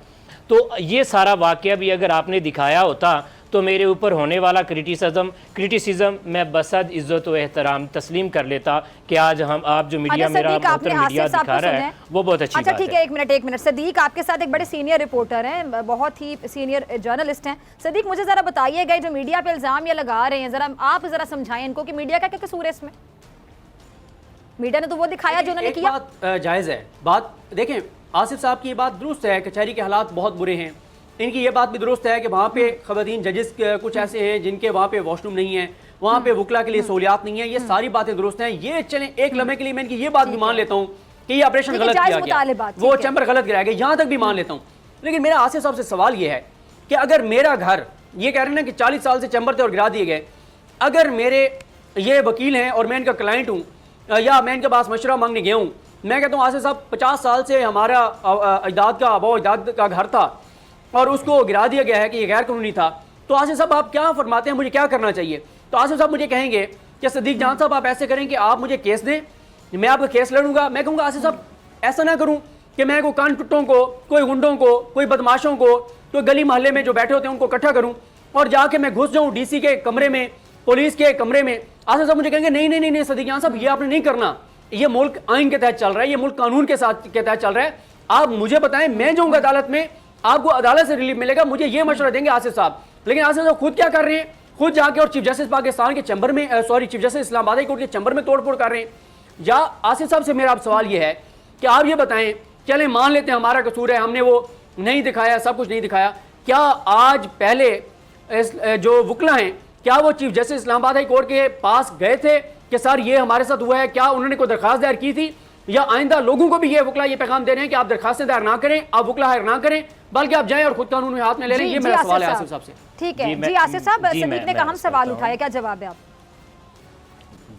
तो ये सारा वाक़या भी अगर आपने दिखाया होता तो मेरे ऊपर होने वाला क्रिटिसिज्म मैं बसद इज़्ज़त व एहतराम तस्लीम कर लेता कि आज हम आप जो मीडिया मेरा मीडिया दिखा रहा है वो बहुत अच्छी बात है। अच्छा ठीक है, एक मिनट सदीक, आपके साथ एक बड़े सीनियर रिपोर्टर हैं, बहुत ही सीनियर जर्नलिस्ट हैं। सदीक, मुझे ज़रा बताइएगा, जो मीडिया पे इल्ज़ाम ये लगा रहे हैं, आप ज़रा समझाएं इनको कि मीडिया का क्या कसूर है इसमें? मीडिया ने तो वो दिखाया जो उन्होंने किया। बात जायज़ है, बात देखें, आसिफ साहब की ये बात दुरुस्त है, कचहरी के हालात बहुत बुरे हैं। इनकी ये बात भी दुरुस्त है कि वहाँ पे ख़वातीन जजेस कुछ ऐसे हैं जिनके वहाँ पे वॉशरूम नहीं है, वहाँ पे वकला के लिए सहूलियात नहीं है। ये सारी बातें दुरुस्त हैं। ये चलें, एक लम्हे के लिए मैं इनकी ये बात भी मान लेता हूँ कि ये ऑपरेशन गलत किया गया, वो चैम्बर गलत गिराया गया, यहाँ तक भी मान लेता हूँ। लेकिन मेरा आसिफ साहब से सवाल ये है कि अगर मेरा घर, ये कह रहे हैं ना कि 40 साल से चैम्बर थे और गिरा दिए गए, अगर मेरे ये वकील हैं और मैं इनका क्लाइंट हूँ या मैं इनके पास मशवरा मांगने गया हूँ, मैं कहता हूँ आसिफ साहब 50 साल से हमारा अजदाद का आबा अजदाद का घर था और उसको गिरा दिया गया है कि ये गैर कानूनी था, तो आसिफ साहब आप क्या फरमाते हैं, मुझे क्या करना चाहिए? तो आसिफ साहब मुझे कहेंगे कि सदीक जान साहब आप ऐसे करें कि आप मुझे केस दें, मैं आपका केस लड़ूंगा। मैं कहूँगा आसिफ साहब ऐसा ना करूँ कि मैं कोई कान टुट्टों को, कोई गुंडों को, कोई बदमाशों को, कोई गली मोहल्ले में जो बैठे होते हैं उनको इकट्ठा करूँ और जाके मैं घुस जाऊँ डीसी के कमरे में, पुलिस के कमरे में। आसिफ साहब मुझे कहेंगे नहीं नहीं नहीं नहीं सदीक जान साहब ये आपने नहीं करना, ये मुल्क आइन के तहत चल रहा है, ये मुल्क कानून के तहत चल रहा है। आप मुझे बताएं, मैं जाऊँगा अदालत में, आपको अदालत से रिलीफ मिलेगा, मुझे ये मशवरा देंगे आसिफ साहब। लेकिन आसिफ साहब खुद क्या कर रहे हैं, खुद जाके और चीफ जस्टिस पाकिस्तान के चैम्बर में, chief justice Islamabad high court के चैम्बर में तोड़फोड़ कर रहे हैं। या आसिफ साहब से मेरा सवाल ये है कि आप ये बताएं, चलें मान लेते हैं हमारा कसूर है, हमने वो नहीं दिखाया, सब कुछ नहीं दिखाया, क्या आज पहले जो वकला हैं क्या वो chief justice Islamabad high court के पास गए थे कि सर ये हमारे साथ हुआ है? क्या उन्होंने कोई दरखास्त दायर की थी? या आइंदा लोगों को भी ये वकला ये पैगाम दे रहे हैं कि आप दरखास्तें दायर ना करें, आप वकला हायर ना करें, बल्कि आप जाएं और खुद कानून में हाथ में ले लें? ये मेरा सवाल है आसिफ साहब से। ठीक है जी आसिफ साहब, सदीक ने कहा सवाल उठाया, क्या जवाब है आप?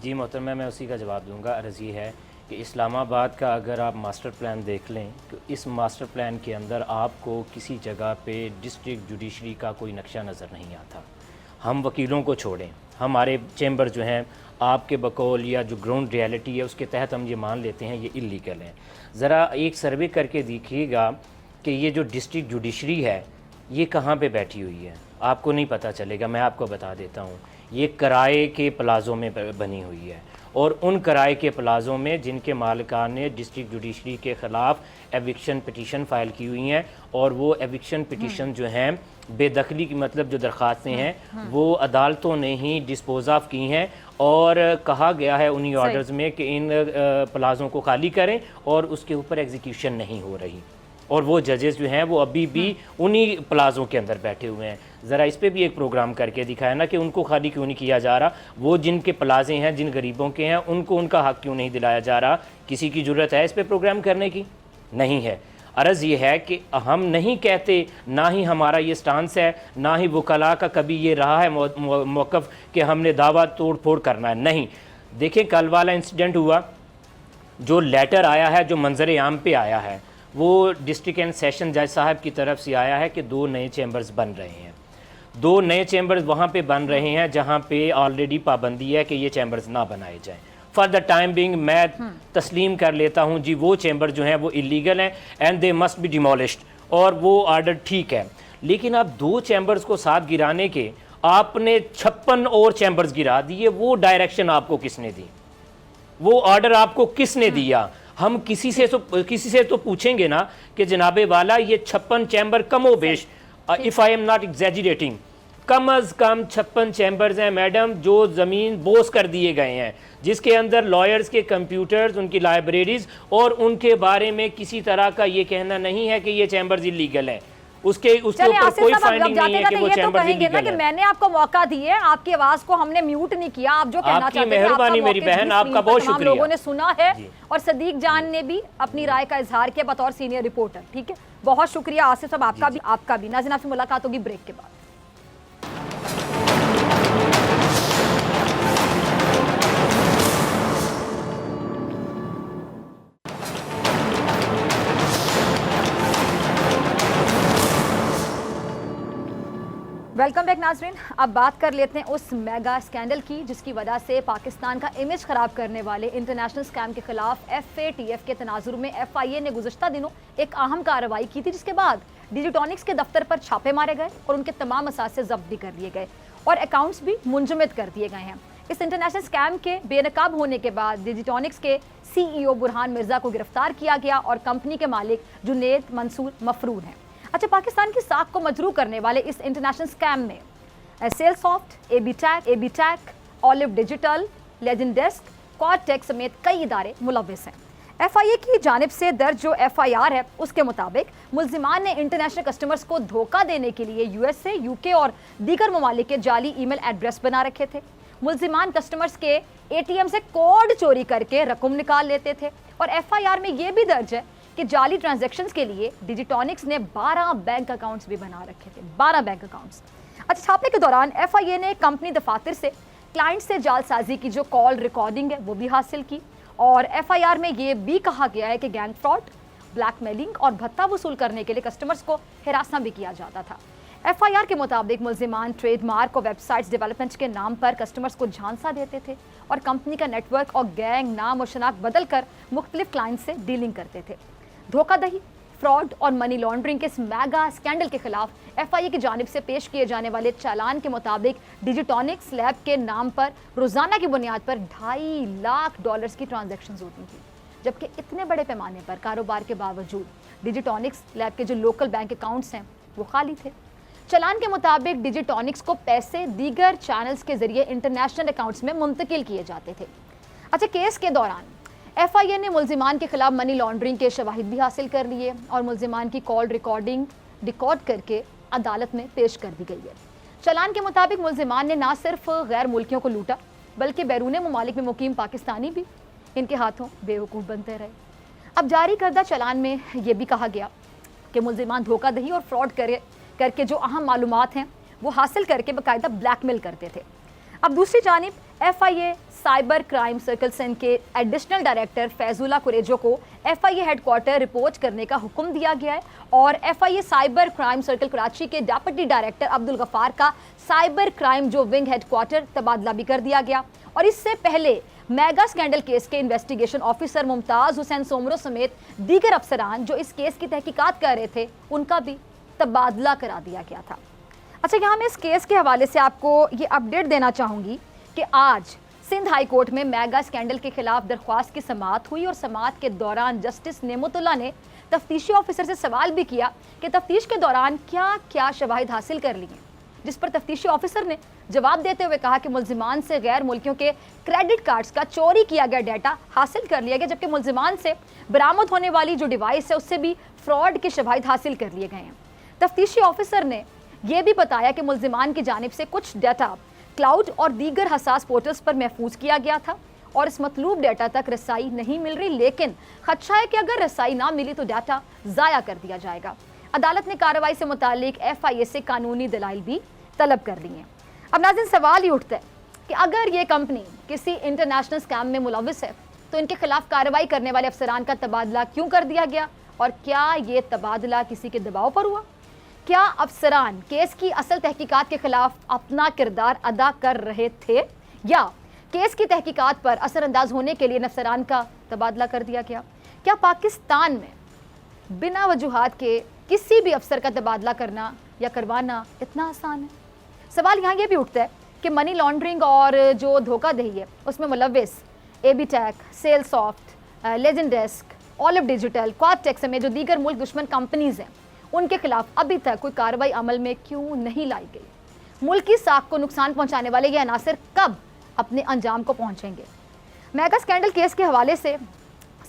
जी मोहतरमा, मैं उसी का जवाब दूंगा। अर्ज़ ये है कि इस्लामाबाद का अगर आप मास्टर प्लान देख लें तो इस मास्टर प्लान के अंदर आपको किसी जगह पे डिस्ट्रिक्ट जुडिशरी का कोई नक्शा नज़र नहीं आता। हम वकीलों को छोड़ें, हमारे चैम्बर जो हैं आपके बकौल या जो ग्राउंड रियलिटी है उसके तहत हम ये मान लेते हैं ये इलीगल हैं। ज़रा एक सर्वे करके देखिएगा कि ये जो डिस्ट्रिक्ट जुडिशरी है ये कहाँ पे बैठी हुई है, आपको नहीं पता चलेगा। मैं आपको बता देता हूँ, ये किराए के प्लाज़ों में बनी हुई है और उन किराए के प्लाज़ों में जिनके मालिकान ने डिस्ट्रिक्ट जुडिशरी के ख़िलाफ़ एविक्शन पिटीशन फ़ाइल की हुई हैं और वो एविक्शन पिटीशन जो हैं बेदखली की मतलब जो दरख्वास्तें हैं वो अदालतों ने ही डिस्पोज ऑफ की हैं और कहा गया है उन्हीं ऑर्डर्स में कि इन प्लाज़ों को खाली करें और उसके ऊपर एग्जीक्यूशन नहीं हो रही और वो जजेस जो हैं वो अभी भी उन्हीं प्लाज़ों के अंदर बैठे हुए हैं। ज़रा इस पे भी एक प्रोग्राम करके दिखाया ना कि उनको खाली क्यों नहीं किया जा रहा, वो जिनके प्लाज़े हैं जिन गरीबों के हैं उनको उनका हक़ क्यों नहीं दिलाया जा रहा। किसी की ज़रूरत है इस पे प्रोग्राम करने की? नहीं है। अर्ज़ ये है कि हम नहीं कहते, ना ही हमारा ये स्टांस है, ना ही वकला का कभी ये रहा है मौक़िफ़ कि हमने दावा तोड़ फोड़ करना है। नहीं, देखें कल वाला इंसिडेंट हुआ, जो लेटर आया है, जो मंजर आम पे आया है, वो डिस्ट्रिक्ट एंड सेशन जज साहब की तरफ से आया है कि 2 नए चैम्बर्स बन रहे हैं। 2 नए चैम्बर्स वहाँ पे बन रहे हैं जहाँ पे ऑलरेडी पाबंदी है कि ये चैम्बर्स ना बनाए जाएं। फॉर द टाइम बिंग मैं तस्लीम कर लेता हूँ जी वो चैम्बर जो हैं वो इलीगल हैं and they must be demolished और वो ऑर्डर ठीक है। लेकिन आप 2 चैम्बर्स को साथ गिराने के आपने 56 और चैम्बर्स गिरा दिए, वो डायरेक्शन आपको किसने दी? वो ऑर्डर आपको किसने दिया? हम किसी से तो पूछेंगे ना कि जनाबे वाला ये 56 चैम्बर कमो बेश, if I am not exaggerating, कम अज़ कम 56 चैम्बर्स हैं मैडम जो ज़मीन बोस कर दिए गए हैं, जिसके अंदर लॉयर्स के कंप्यूटर्स, उनकी लाइब्रेरीज और उनके बारे में किसी तरह का ये कहना नहीं है कि ये चैम्बर्स इलीगल हैं। उसके ऊपर कोई फाइंडिंग नहीं है कि वो चैम्बर्स इलीगल है। मैंने आपको मौका दिया, आपकी आवाज को हमने म्यूट नहीं किया। आप जो कहना चाहते हैं, आपकी मेहरबानी मेरी बहन, आपका बहुत शुक्रिया। लोगों ने सुना है और सदीक जान ने भी अपनी राय का इजहार किया बतौर सीनियर रिपोर्टर। ठीक है, बहुत शुक्रिया आसिफ साहब, आपका भी। नाज़रीन आपसे मुलाकात होगी ब्रेक के बाद। वेलकम बैक नाजरीन। अब बात कर लेते हैं उस मेगा स्कैंडल की जिसकी वजह से पाकिस्तान का इमेज खराब करने वाले इंटरनेशनल स्कैम के खिलाफ FATF के तनाजुर में FIA ने गुज़श्ता दिनों एक अहम कार्रवाई की थी, जिसके बाद डिजिटॉनिक्स के दफ्तर पर छापे मारे गए और उनके तमाम असासे जब्त भी कर लिए गए और अकाउंट्स भी मुंजमद कर दिए गए हैं। इस इंटरनेशनल स्कैम के बेनकाब होने के बाद डिजिटॉनिक्स के CEO बुरहान मिर्जा को गिरफ्तार किया गया और कंपनी के मालिक जुनेद मंसूर मफरून हैं। अच्छा, पाकिस्तान की साख को मजरू करने वाले इस इंटरनेशनल स्कैम में सेलसॉफ्ट, एबीटैक, ऑलिव डिजिटल, लेजेंडेस्क, क्वाडटेक समेत कई इदारे मुलव्विस हैं। FIA की जानिब से दर्ज जो FIR है उसके मुताबिक मुल्जिमान ने इंटरनेशनल कस्टमर्स को धोखा देने के लिए USA, UK और दीगर ममालिक के जाली ईमेल एड्रेस बना रखे थे। मुल्जिमान कस्टमर्स के ATM से कोड चोरी करके रकम निकाल लेते थे और FIR में यह भी दर्ज है कि जाली ट्रांजैक्शंस के लिए डिजिटॉनिक्स ने 12 बैंक अकाउंट्स भी बना रखे थे। 12 बैंक अकाउंट्स। अच्छा, छापे के दौरान FIA ने कंपनी दफातर से क्लाइंट से जालसाजी की जो कॉल रिकॉर्डिंग है वो भी हासिल की और FIR में ये भी कहा गया है कि गैंग फ्रॉड, ब्लैकमेलिंग और भत्ता वसूल करने के लिए कस्टमर्स को हिरासत भी किया जाता था। FIR के मुताबिक मुल्जिमान ट्रेडमार्क और वेबसाइट्स डेवलपमेंट के नाम पर कस्टमर्स को झांसा देते थे और कंपनी का नेटवर्क और गैंग नाम और शनाख्त बदल कर मुख्तलिफ क्लाइंट से डीलिंग करते थे। धोखाधड़ी, फ्रॉड और मनी लॉन्ड्रिंग के इस मेगा स्कैंडल के खिलाफ FIA की जानिब से पेश किए जाने वाले चालान के मुताबिक डिजिटॉनिक्स लैब के नाम पर रोजाना की बुनियाद पर $2.5 लाख की ट्रांजैक्शन होती थी, जबकि इतने बड़े पैमाने पर कारोबार के बावजूद डिजिटॉनिक्स लैब के जो लोकल बैंक अकाउंट्स हैं वो खाली थे। चालान के मुताबिक डिजिटॉनिक्स को पैसे दीगर चैनल्स के जरिए इंटरनेशनल अकाउंट्स में मुंतकिल किए जाते थे। अच्छा, केस के दौरान FIA ने मुल्जिमान के खिलाफ मनी लॉन्ड्रिंग के शवाहिद भी हासिल कर लिए और मुल्जिमान की कॉल रिकॉर्डिंग रिकॉर्ड करके अदालत में पेश कर दी गई है। चालान के मुताबिक मुल्जिमान ने ना सिर्फ गैर मुल्कियों को लूटा बल्कि बैरून ममालिक में मुकीम पाकिस्तानी भी इनके हाथों बेवकूफ़ बनते रहे। अब जारी करदा चालान में यह भी कहा गया कि मुल्जिमान धोखाधड़ी और फ्रॉड करके जो अहम मालूमात हैं वो हासिल करके बाकायदा ब्लैकमेल करते थे। अब दूसरी जानिब FIA cyber crime circle cell के एडिशनल डायरेक्टर फैजुल्ला कुरेजो को FIA हेडक्वार्टर रिपोर्ट करने का हुक्म दिया गया है और FIA cyber crime circle Karachi के डिप्टी डायरेक्टर अब्दुल गफार का साइबर क्राइम जो विंग हेडक्वार्टर तबादला भी कर दिया गया और इससे पहले मेगा स्कैंडल केस के इन्वेस्टिगेशन ऑफिसर मुमताज़ हुसैन सोमरो समेत दीगर अफसरान जो इस केस की तहकीकात कर रहे थे उनका भी तबादला करा दिया गया था। अच्छा, यहाँ मैं इस केस के हवाले से आपको ये अपडेट देना चाहूँगी कि आज सिंध हाई कोर्ट में मेगा स्कैंडल के खिलाफ दरख्वास्त की समाअत हुई और समाअत के दौरान जस्टिस नेमतुल्लाह ने तफ्तीशी ऑफिसर से सवाल भी किया कि तफ्तीश के दौरान क्या क्या शवाहिद हासिल कर ली हैं, जिस पर तफ्तीशी ऑफिसर ने जवाब देते हुए कहा कि मुल्जिमान से गैर मुल्कियों के क्रेडिट कार्ड्स का चोरी किया गया डाटा हासिल कर लिया गया, जबकि मुल्जिमान से बरामद होने वाली जो डिवाइस है उससे भी फ्रॉड के शवाहिद हासिल कर लिए गए हैं। तफ्तीशी ऑफिसर ने यह भी बताया कि मुल्जिमान की जानिब से कुछ डाटा क्लाउड और दीगर हसास पोर्टल्स पर महफूज किया गया था और इस मतलूब डाटा तक रसाई नहीं मिल रही, लेकिन खदशा है कि अगर रसाई ना मिली तो डाटा ज़ाया कर दिया जाएगा। अदालत ने कार्रवाई से मुतालिक FIA से कानूनी दलाइल भी तलब कर ली हैं। अब नाज़रीन, सवाल ये उठता है कि अगर ये कंपनी किसी इंटरनेशनल स्कैम में मुलव्विस है तो इनके खिलाफ कार्रवाई करने वाले अफसरान का तबादला क्यों कर दिया गया और क्या ये तबादला किसी के दबाव पर हुआ? क्या अफसरान केस की असल तहकीकात के खिलाफ अपना किरदार अदा कर रहे थे या केस की तहकीकात पर असरअंदाज होने के लिए अफसरान का तबादला कर दिया गया? क्या पाकिस्तान में बिना वजूहात के किसी भी अफसर का तबादला करना या करवाना इतना आसान है? सवाल यहाँ ये भी उठता है कि मनी लॉन्ड्रिंग और जो धोखाधड़ी है उसमें मुलव्विस एबीटैक, सेलसॉफ्ट, लेजेंडेस्क, ऑलिव डिजिटल, क्वाडटेक समेत जो दीगर मुल्क दुश्मन कंपनीज हैं उनके खिलाफ अभी तक कोई कार्रवाई अमल में क्यों नहीं लाई गई? मुल्क की साख को नुकसान पहुंचाने वाले ये अनासर कब अपने अंजाम को पहुंचेंगे? मेगा स्कैंडल केस के हवाले से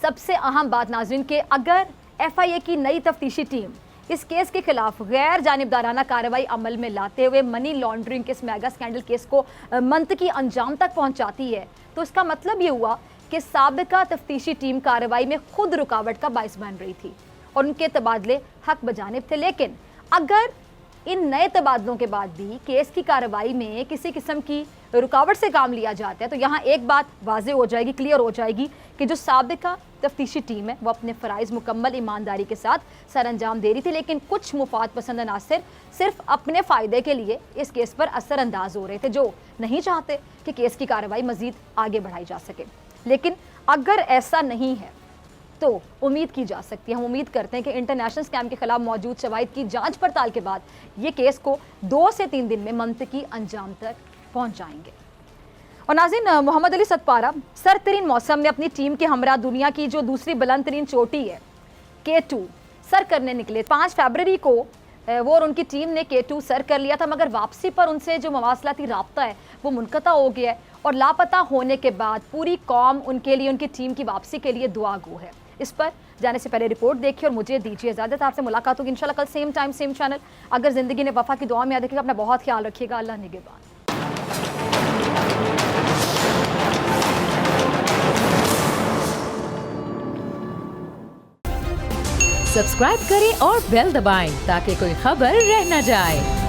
सबसे अहम बात नाज़रीन के अगर FIA की नई तफ्तीशी टीम इस केस के खिलाफ गैर जानिबदाराना कार्रवाई अमल में लाते हुए मनी लॉन्ड्रिंग के इस मेगा स्कैंडल केस को मंतकी अंजाम तक पहुंचाती है तो इसका मतलब ये हुआ कि साबिका तफ्तीशी टीम कार्रवाई में खुद रुकावट का बाइस बन रही थी और उनके तबादले हक बजानिब थे। लेकिन अगर इन नए तबादलों के बाद भी केस की कार्रवाई में किसी किस्म की रुकावट से काम लिया जाता है तो यहाँ एक बात वाज़ेह हो जाएगी, क्लियर हो जाएगी कि जो साबिका तफ्तीशी टीम है वो अपने फ़राइज़ मुकम्मल ईमानदारी के साथ सर अंजाम दे रही थी, लेकिन कुछ मुफाद पसंद अनासर सिर्फ अपने फ़ायदे के लिए इस केस पर असरअंदाज हो रहे थे, जो नहीं चाहते कि केस की कार्रवाई मज़ीद आगे बढ़ाई जा सके। लेकिन अगर ऐसा नहीं है तो उम्मीद की जा सकती है, हम उम्मीद करते हैं कि इंटरनेशनल स्कैम के खिलाफ मौजूद शवाहिद की जांच पड़ताल के बाद ये केस को 2 से 3 दिन में मंतकी अंजाम तक पहुंच जाएंगे। और नाज़रीन, मोहम्मद अली सतपारा सरतरीन मौसम में अपनी टीम के हमरा दुनिया की जो दूसरी बुलंद तरीन चोटी है K2 सर करने निकले। 5 फरवरी को वो और उनकी टीम ने K2 सर कर लिया था, मगर वापसी पर उनसे जो मवासलाती राब्ता है वो मुनक़ता हो गया है और लापता होने के बाद पूरी कौम उनके लिए, उनकी टीम की वापसी के लिए दुआ गो है। इस पर जाने से पहले रिपोर्ट देखिए और मुझे दीजिए इजाज़त। आपसे मुलाकात होगी इंशाल्लाह कल सेम टाइम सेम चैनल। अगर ज़िंदगी ने वफ़ा की दुआ में याद रखिएगा, अपना बहुत ख्याल रखिएगा। अल्लाह निगहबान। सब्सक्राइब करें और बेल दबाएं ताकि कोई खबर रह न जाए।